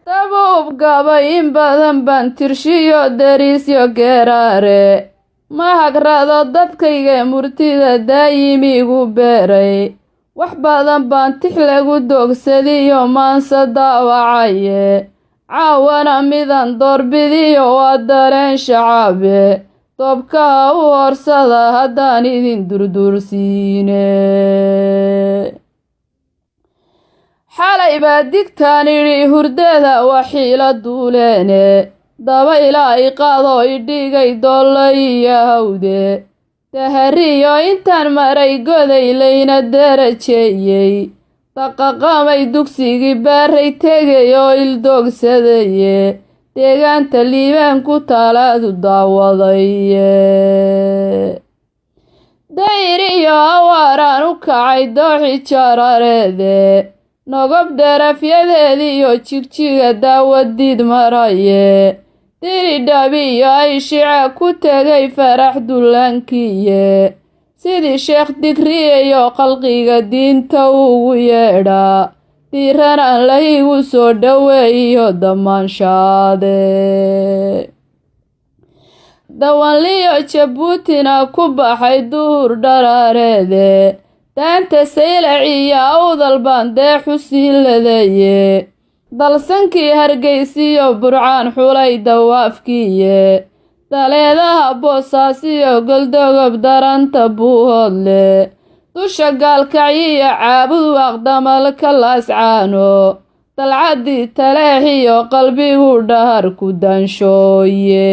Dabuub gabay in badan baan tirshiyo deriisyo geeraare ma hagrado dadkayga murtida daayimigu beeray wax badan baan tix lagu doogsadiyo maansa daawacaye caawana midan doorbidiyo waa dareen shacaabe doobkaha u horsada haddaan idin durduursiine xalay baa digtaan idhi hurdeeda waxiila duuleene dabayla i qaadoo idhigay doolla iyo hawde dahariyo intaan maray goday layna darajeeyey daqaqamay dugsigii baaray tegay oo ildoogsadeye deegaanta liibaan ku taalaadu daawadaye dayr iyo awaaraan u kacay dooxi jarareede nogob dherafyadeediyo jigjiga daawadiid maraye diridhabiyo ay shica ku tegay farax dullaankiye sidii sheekh digriyeyo qalqiga diinta ugu yeedhaa diiranaan lahigu soo dhoweeyiyo damaanshaade dawanliyo jabuutina ku baxay duhur dharaareede daanta saylaciyo awdal baan deexu siiladeye dalsankii hargaysiyo burcaan xulay dawaafkiye daleedaha boosaasiyo goldogob daranta buuhoodle dusha gaalkacyiyo caabud waaqdamalka laascaano dalcaddii taleexiyo qalbigu dhahar ku danshooye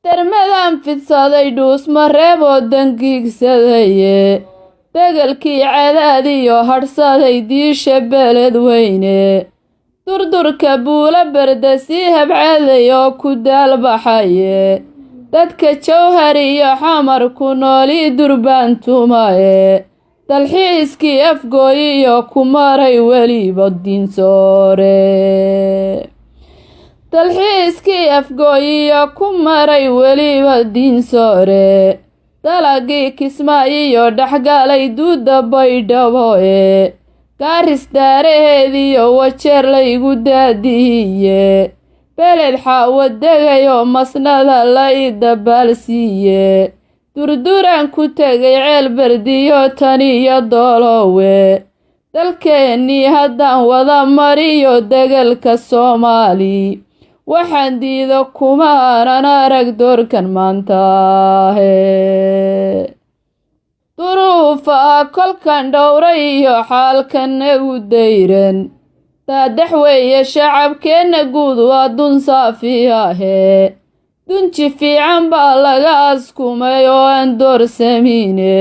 dermadaan fidsaday dhuusma reeboo dangiigsadaye degelkii cadaadiyo hadhsaday diisha beled weyne durdurka buula berde sii habcaday oo ku daalbaxaye dadka jawhar iyo xamar ku noolii durbaantumaye dalxiiskii afgooyiyo ku maray weliba dinsoore dalxiiskii afgooyiyo ku maray weliba dinsoore dalagii kismaayiyo dhexgalay duuda baydhaboe gaaris daaraheediyo wajeer laygu daadihiye beled xaawo degayoo masnada la i dabaalsiiye durduraan ku tegay ceel berdiyo taniyo doolowe dalkeennii haddaan wada mariyo degelka soomaali waxaan diido kuma aanan arag doorkan maantaahe duruufaha kolkan dhowray iyo xaalkanagu dayran daadax weeye shacabkeenna guud waa dun saafiyahe dunji fiican baa laga askumay oo aan doorsamiine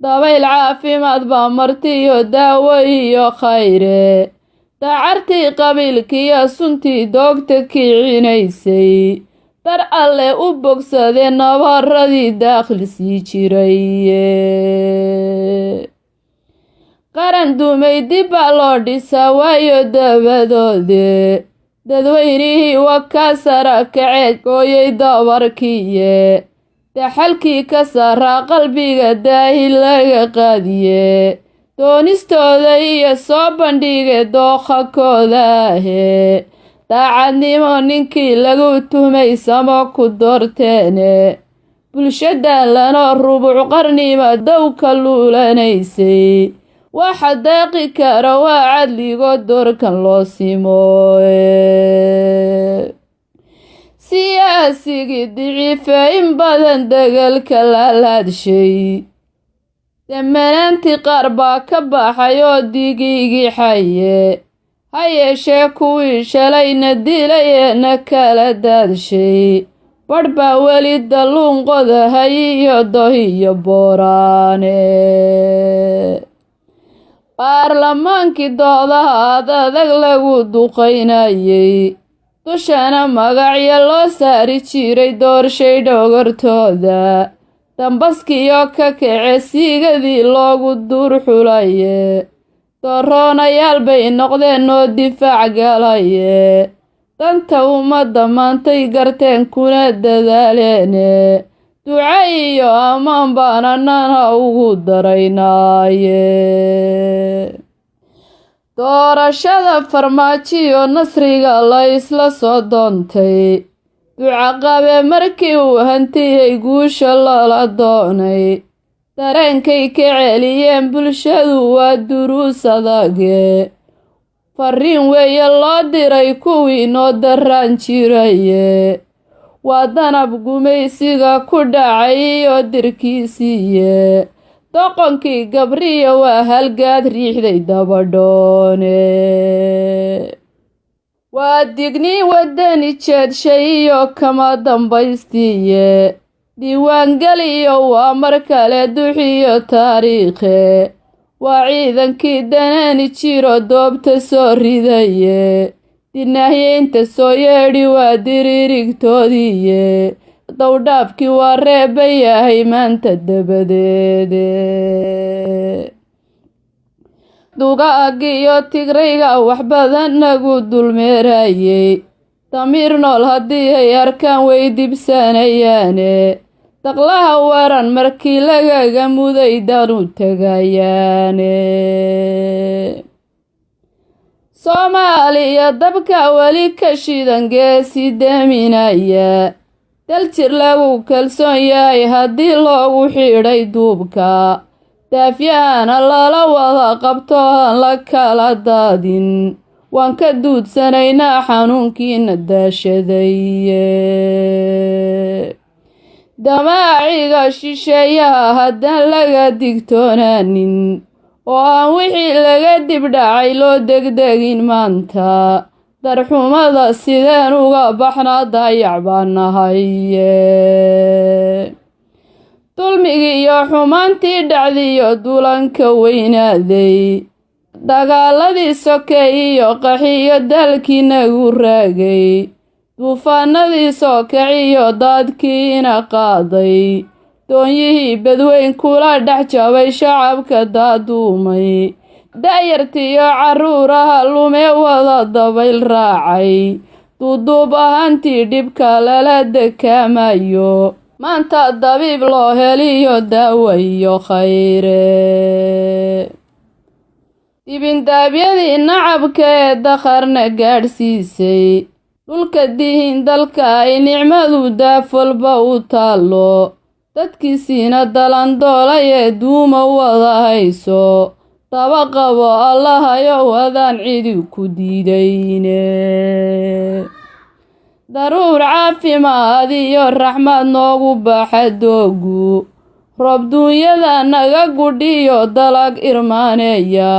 dabayl caafimaad baa martiyo daawo iyo khayre dacartii qabiilkiiyo suntii doogta kicinaysay dar alle u bogsade nabaradii daakhil sii jiraye qaran dumay dib baa loo dhisaa waayo dabadoode dadweynihii waa kaa sara kaceed gooyay dabarkiye daxalkii ka saraa qalbiga daahi laga qaadiye doonistooda iyo soo bandhige dookhakoodahe daacadnimo ninkii lagu tuhmay samo ku doorteene bulshadan lanoo rubuc qarniba dowka luulanaysay waxa deeqi kara waa cadligo doorkan loo simooye siyaasigii diciife in badan degelka laalaadshay damanaantii qaar baa ka baxay oo digiigii xaye ha yeeshee kuwii shalayna dilayeena kala daadshay badh baa weli dalluun qodahay iyo dohiyo booraane baarlamaankii doodaha ad adag lagu duqaynayey dushana magacyo loo saari jiray doorshay dhogortooda dambaskiyo ka kace siigadii loogu duur xulaye dooroonayaal bay noqdeen oo difaac galaye danta ummadda maantay garteen kuna dadaaleene duca iyo ammaan baananana ugu daraynaaye doorashada farmaajiyo nasriga la isla soo doontay ducaqabe markii uu hantiyey guusha lala doonay dareenkay ka celiyeen bulshadu waa duruus adage fariin weeye loo diray kuwii noo daraan jiraye waa danab gumaysiga ku dhacay iyo dirkiisiiye doqonkii gabriya waa halgaad riixday dabadhoone waa digniin wadani jeedshay iyo kama dambaystiiye diiwaangeliyo waa mar kale duxiyo taariikhe waa ciidankii daneeni jiro doobta soo ridaye dinahyeynta soo yeedhi waa diriirigtoodiiye dowdhaafkii waa reeba yahay maanta dabadeede dugaagiyo tigrayga wax badan nagu dulmeerayey damiir nool haddii ay arkaan way dibsanayaane daqlaha waran markii lagaga muday danu tagayaane soomaaliya dabka weli ka shidan geesi deminaya daljir lagu kalsoon yahay haddii loogu xidhay duubka daafyahana lala wada qabto aan la kala daadin waan ka duudsanaynaa xanuunkiina daashadaye damaaciga shisheeyaha haddaan laga digtoonaanin oo aan wixii laga dibdhacay loo degdegin maanta darxumada sideen uga baxnaa dayac baan nahaye dulmigii iyo xumaantii dhacdiyo dulanka weynaaday dagaaladii sokeey iyo qaxiyo dalkii nagu raagay duufaanadii sookaciyo daadkiina qaaday doonyihii badweyn kula dhex jabay shacabka daaduumay da'yartiyo carruuraha lumee wada dabayl raacay duuduub ahaantii dhibka lala dekaamayo maanta dabiib loo heliyo daawo iyo khayre dibindaabyadii nacabka ee dakharna gaadhsiisay dhulka dihin dalka ay nicmadu daafalba u taallo dadkiisiina dalandoolay ee duuma wada hayso daba qabo allahayo wadaan cidi ku diidayne daruur caafimaad iyo raxmad noogu baxa doogu roob duunyada naga gudhiyo dalag irmaaneeya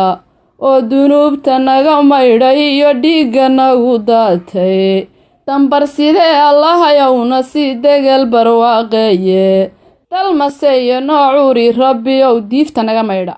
oo dunuubta naga maydhay iyo dhiigga nagu daatay dambar sidee allahayowna si degel barwaaqeeye dalmase iyo noocuri rabbiyow diifta naga maydha